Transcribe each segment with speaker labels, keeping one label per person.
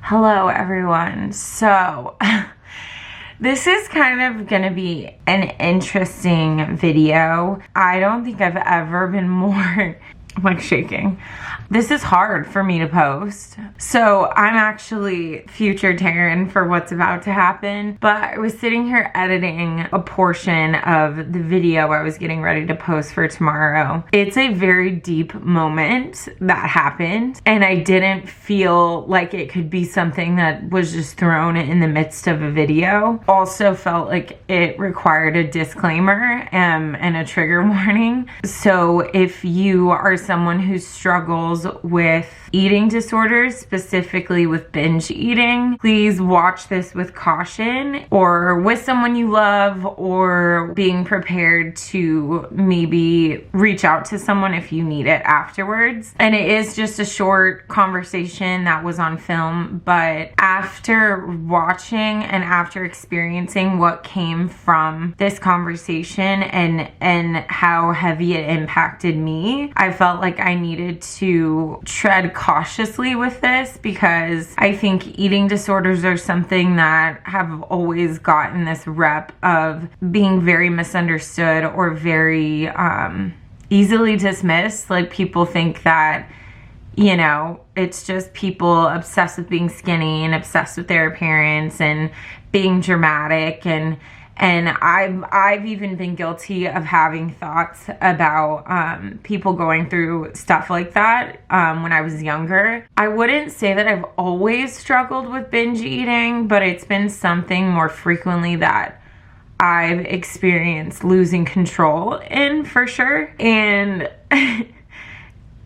Speaker 1: Hello everyone. So this is kind of gonna be an interesting video. I don't think I've ever been more I'm like shaking. This is hard for me to post. So I'm actually future Taryne for what's about to happen, but I was sitting here editing a portion of the video I was getting ready to post for tomorrow. It's a very deep moment that happened, and I didn't feel like it could be something that was just thrown in the midst of a video. Also felt like it required a disclaimer and a trigger warning. So if you are someone who struggles with eating disorders, specifically with binge eating, please watch this with caution, or with someone you love, or being prepared to maybe reach out to someone if you need it afterwards. And it is just a short conversation that was on film, but after watching and after experiencing what came from this conversation and how heavy it impacted me, I felt like I needed to tread cautiously with this, because I think eating disorders are something that have always gotten this rep of being very misunderstood or very easily dismissed. Like, people think that, you know, it's just people obsessed with being skinny and obsessed with their appearance and being dramatic, and I've even been guilty of having thoughts about people going through stuff like that when I was younger. I wouldn't say that I've always struggled with binge eating, but it's been something more frequently that I've experienced losing control in, for sure. And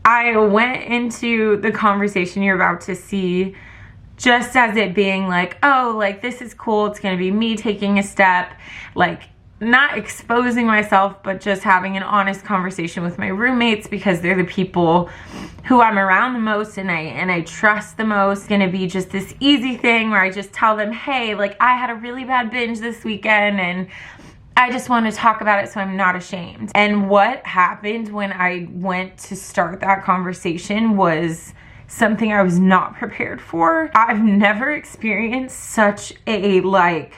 Speaker 1: I went into the conversation you're about to see just as it being like, oh, like, this is cool. It's going to be me taking a step, like, not exposing myself, but just having an honest conversation with my roommates, because they're the people who I'm around the most and I trust the most. It's going to be just this easy thing where I just tell them, hey, like, I had a really bad binge this weekend and I just want to talk about it so I'm not ashamed. And what happened when I went to start that conversation was something I was not prepared for. I've never experienced such a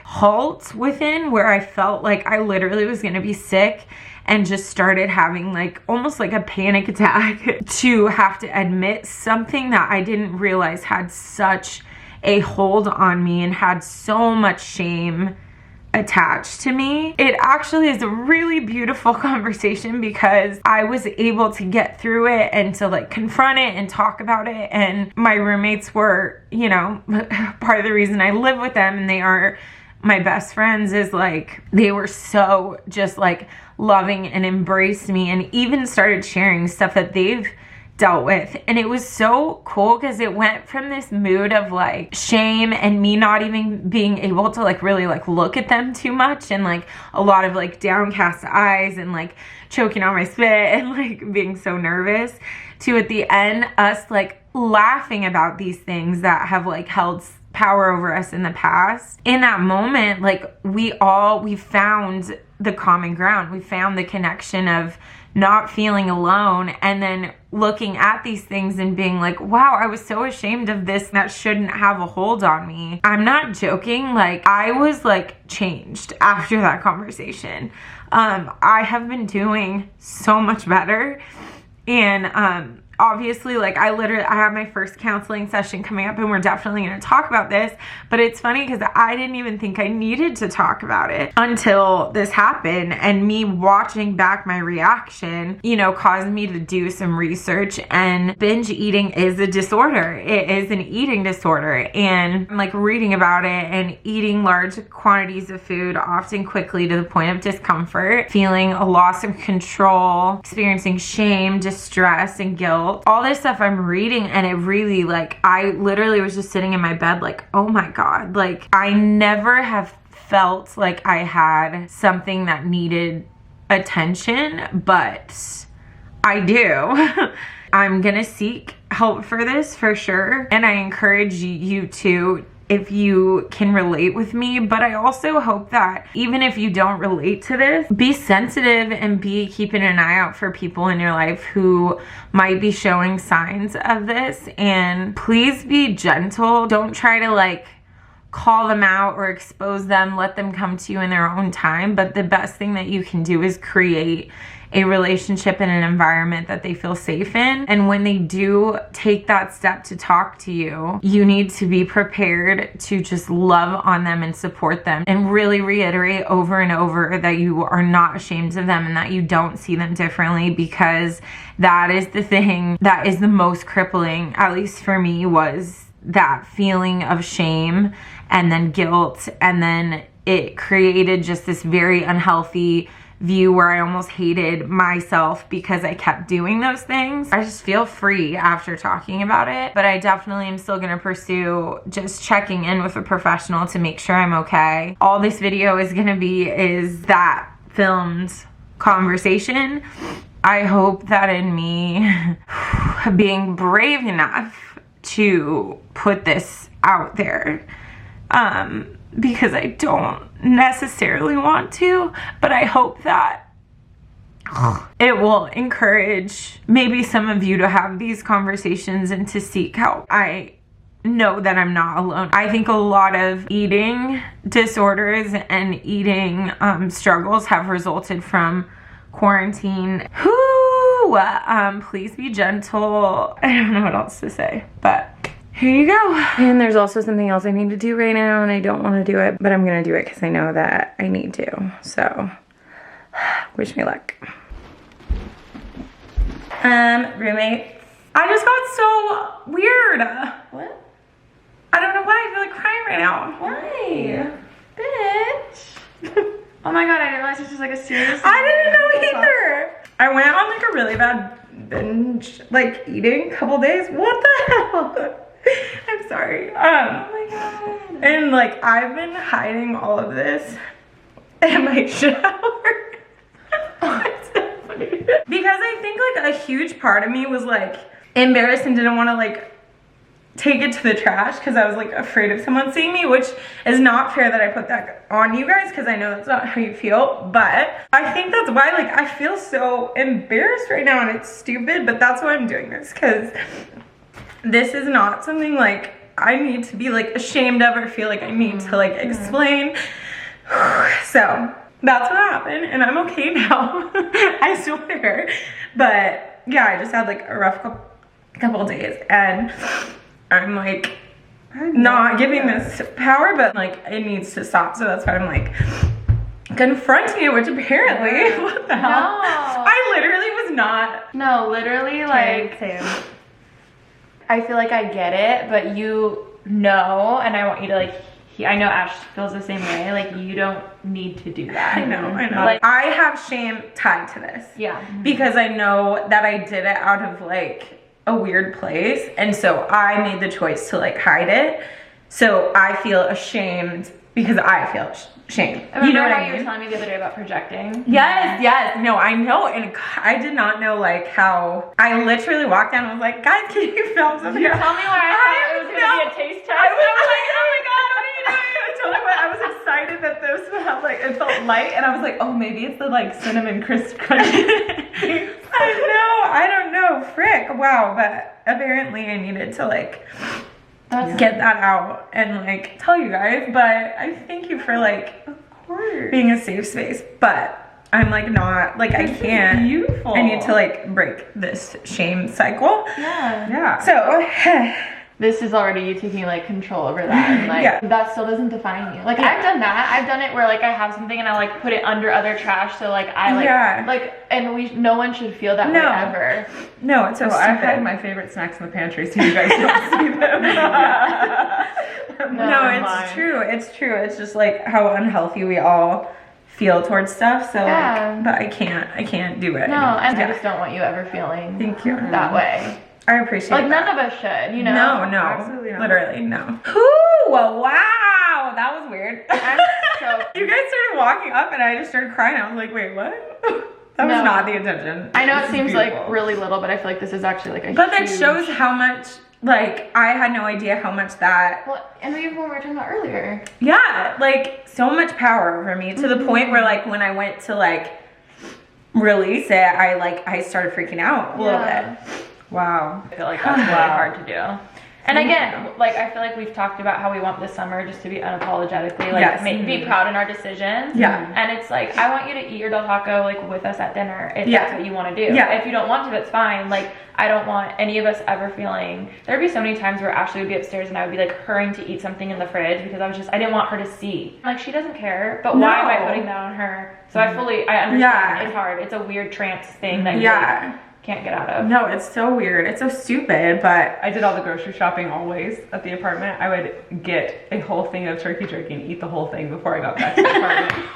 Speaker 1: halt within, where I felt like I literally was gonna be sick and just started having almost like a panic attack to have to admit something that I didn't realize had such a hold on me and had so much shame attached to me. It actually is a really beautiful conversation, because I was able to get through it and to confront it and talk about it. And my roommates were, you know, part of the reason I live with them, and they are my best friends, is they were so just loving and embraced me, and even started sharing stuff that they've dealt with. And it was so cool, because it went from this mood of shame and me not even being able to really look at them too much, and a lot of downcast eyes and choking on my spit and being so nervous, to at the end us laughing about these things that have held power over us in the past. In that moment, we found the common ground. We found the connection of not feeling alone, and then looking at these things and being like, wow, I was so ashamed of this, that shouldn't have a hold on me. I'm not joking. I was changed after that conversation. I have been doing so much better, and obviously I have my first counseling session coming up, and we're definitely going to talk about this. But it's funny, because I didn't even think I needed to talk about it until this happened, and me watching back my reaction, you know, caused me to do some research. And binge eating is a disorder. It is an eating disorder, and I'm reading about it, and eating large quantities of food, often quickly, to the point of discomfort, feeling a loss of control, experiencing shame, distress, and guilt. All this stuff I'm reading, and it really I literally was just sitting in my bed oh my God, I never have felt like I had something that needed attention, but I do. I'm gonna seek help for this, for sure, and I encourage you to if you can relate with me, but I also hope that even if you don't relate to this, be sensitive and be keeping an eye out for people in your life who might be showing signs of this, and please be gentle. Don't try to like call them out or expose them. Let them come to you in their own time, but the best thing that you can do is create a relationship in an environment that they feel safe in. And when they do take that step to talk to you, you need to be prepared to just love on them and support them, and really reiterate over and over that you are not ashamed of them and that you don't see them differently, because that is the thing that is the most crippling, at least for me, was that feeling of shame and then guilt, and then it created just this very unhealthy view where I almost hated myself because I kept doing those things. I just feel free after talking about it, but I definitely am still gonna pursue just checking in with a professional to make sure I'm okay. All this video is gonna be is that filmed conversation. I hope that in me being brave enough to put this out there, because I don't necessarily want to, but I hope that it will encourage maybe some of you to have these conversations and to seek help. I know that I'm not alone. I think a lot of eating disorders and eating struggles have resulted from quarantine. Please be gentle. I don't know what else to say, but here you go. And there's also something else I need to do right now, and I don't want to do it, but I'm gonna do it because I know that I need to. So, wish me luck. Roommate. I just got so weird. What? I don't know why I feel like crying right now.
Speaker 2: Why? Bitch. Oh my god, I didn't realize this was like a serious.
Speaker 1: I didn't know either. I went on like a really bad binge, like eating couple days. What the hell? I'm sorry.
Speaker 2: Oh my god.
Speaker 1: And like I've been hiding all of this in my shower. It's so funny. Because I think like a huge part of me was like embarrassed and didn't want to like take it to the trash because I was like afraid of someone seeing me, which is not fair that I put that on you guys because I know that's not how you feel, but I think that's why like I feel so embarrassed right now, and it's stupid, but that's why I'm doing this, because this is not something like I need to be like ashamed of or feel like I need to like explain. So that's what happened, and I'm okay now. I swear. But yeah, I just had like a rough couple of days, and I'm like not giving this power, but like it needs to stop. So that's why I'm like confronting it, which apparently, what the hell?
Speaker 2: No.
Speaker 1: I literally was not.
Speaker 2: No, literally like,
Speaker 1: Same.
Speaker 2: I feel like I get it, but you know, and I want you to like, I know Ash feels the same way, like you don't need to do that.
Speaker 1: I know.
Speaker 2: Like,
Speaker 1: I have shame tied to this.
Speaker 2: yeah.
Speaker 1: Because I know that I did it out of like a weird place, and so I made the choice to like hide it. So I feel ashamed because I feel shame.
Speaker 2: Remember
Speaker 1: You know what
Speaker 2: how
Speaker 1: I
Speaker 2: you were
Speaker 1: mean?
Speaker 2: telling me the other day about projecting?
Speaker 1: Yes. No, I know. And I did not know like how I literally walked down and was like, guys, can you film something?
Speaker 2: Tell me why I thought it was gonna be a taste test.
Speaker 1: I was like, oh my god, what are you doing? I totally went. I was excited that this would have like, it felt light, and I was like, oh, maybe it's the like cinnamon crisp crunch. I don't know, frick, wow. But apparently I needed to like get that out and like tell you guys. But I thank you for like being a safe space. But I'm like not like I can't.
Speaker 2: Beautiful.
Speaker 1: I need to like break this shame cycle.
Speaker 2: Yeah.
Speaker 1: So
Speaker 2: this is already you taking like control over that, and like that still doesn't define you. Like I've done that. I've done it where like I have something and I like put it under other trash, so like I like like, and no one should feel that way ever.
Speaker 1: No, it's so
Speaker 3: I hide my favorite snacks in the pantry so you guys don't see them.
Speaker 1: No, it's true. It's true. It's just like how unhealthy we all feel towards stuff. So like, but I can't do it.
Speaker 2: No, and I just don't want you ever feeling that way.
Speaker 1: I appreciate
Speaker 2: like
Speaker 1: that.
Speaker 2: none of us should, you know?
Speaker 1: No,
Speaker 3: absolutely not.
Speaker 1: Literally no. Ooh, wow, that was weird. You guys started walking up and I just started crying. I was like, wait, what? That was not the intention.
Speaker 2: I know it seems like really little, but I feel like this is actually like a
Speaker 1: But that shows how much Like, I had no idea how much that...
Speaker 2: Well, and even when we were talking about earlier.
Speaker 1: Yeah, like, so much power over me to the point where, like, when I went to, like, release it, I started freaking out a little bit. Wow.
Speaker 2: I feel like that's really hard to do. And again, like, I feel like we've talked about how we want this summer just to be unapologetically, like, be proud in our decisions.
Speaker 1: Yeah.
Speaker 2: And it's like, I want you to eat your Del Taco, like, with us at dinner if that's what you want to do.
Speaker 1: Yeah.
Speaker 2: If you don't want to, that's fine. Like, I don't want any of us ever feeling, there'd be so many times where Ashley would be upstairs and I would be, like, hurrying to eat something in the fridge because I didn't want her to see. Like, she doesn't care, but why am I putting that on her? So I understand. It's hard. It's a weird trance thing that you can't get out of.
Speaker 1: No, it's so weird. It's so stupid, but
Speaker 3: I did all the grocery shopping always at the apartment. I would get a whole thing of turkey jerky and eat the whole thing before I got back to the apartment.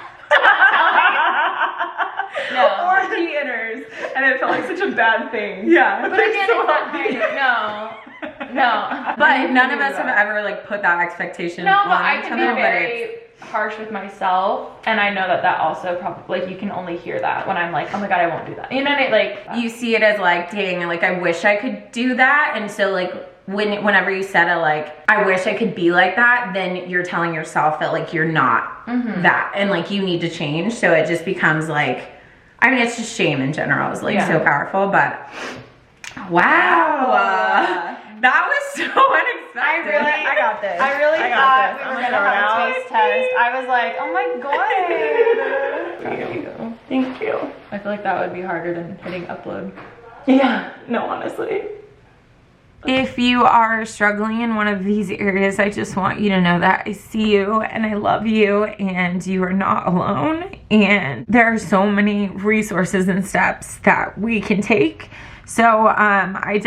Speaker 2: No.
Speaker 3: Or theaters. And it felt like such a bad thing.
Speaker 1: yeah.
Speaker 2: But again, it's not kind of, no.
Speaker 1: But none of us have ever, like, put that expectation
Speaker 2: No,
Speaker 1: on
Speaker 2: but I
Speaker 1: each
Speaker 2: can
Speaker 1: other,
Speaker 2: be very harsh with myself, and I know that also probably, like, you can only hear that when I'm like, oh my god, I won't do that. You know what I mean? Like,
Speaker 1: you see it as like, dang, like, I wish I could do that. And so, like, whenever you said it, like, I wish I could be like that, then you're telling yourself that, like, you're not that, and, like, you need to change. So it just becomes like, I mean, it's just shame in general is, like, so powerful. But wow. That was so unexpected.
Speaker 2: I got this. I really thought we were gonna have a taste test. I was like, oh my god.
Speaker 1: There you go. Thank you.
Speaker 2: I feel like that would be harder than hitting upload.
Speaker 1: Yeah, no, honestly. If you are struggling in one of these areas, I just want you to know that I see you and I love you and you are not alone. And there are so many resources and steps that we can take. So I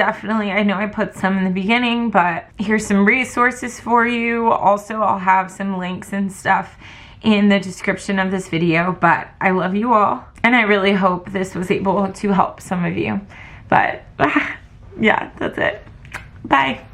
Speaker 1: know I put some in the beginning, but here's some resources for you. Also, I'll have some links and stuff in the description of this video, but I love you all. And I really hope this was able to help some of you. But yeah, that's it. Bye.